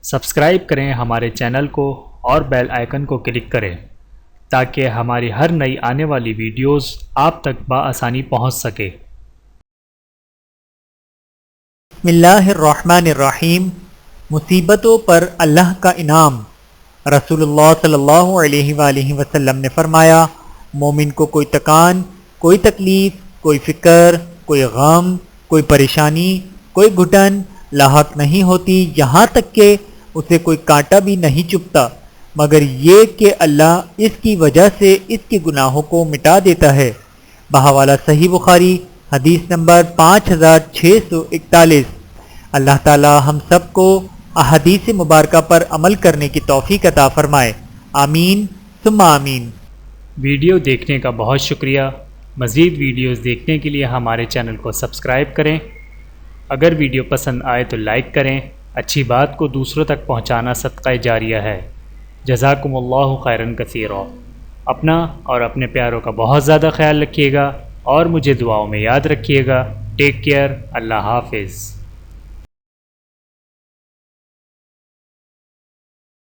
Subscribe کریں ہمارے channel کو اور بیل آئیکن کو کلک کریں تاکہ ہماری ہر نئی آنے والی ویڈیوز آپ تک بآسانی پہنچ سکے۔ بسم اللہ الرحمن الرحیم۔ مصیبتوں پر اللہ کا انعام۔ رسول اللہ صلی اللہ علیہ وآلہ وسلم نے فرمایا، مومن کو کوئی تکان، کوئی تکلیف، کوئی فکر، کوئی غم، کوئی پریشانی، کوئی گھٹن لاحق نہیں ہوتی، یہاں تک کہ اسے کوئی کانٹا بھی نہیں چبھتا، مگر یہ کہ اللہ اس کی وجہ سے اس کے گناہوں کو مٹا دیتا ہے۔ بحوالہ صحیح بخاری، حدیث نمبر 5641۔ اللہ تعالی ہم سب کو احادیث مبارکہ پر عمل کرنے کی توفیق عطا فرمائے، آمین ثم آمین۔ ویڈیو دیکھنے کا بہت شکریہ۔ مزید ویڈیوز دیکھنے کے لیے ہمارے چینل کو سبسکرائب کریں۔ اگر ویڈیو پسند آئے تو لائک کریں۔ اچھی بات کو دوسروں تک پہنچانا صدقہ جاریہ ہے۔ جزاکم اللہ خیرا کثیرا۔ اپنا اور اپنے پیاروں کا بہت زیادہ خیال رکھیے گا اور مجھے دعاؤں میں یاد رکھیے گا۔ Take care. اللہ حافظ۔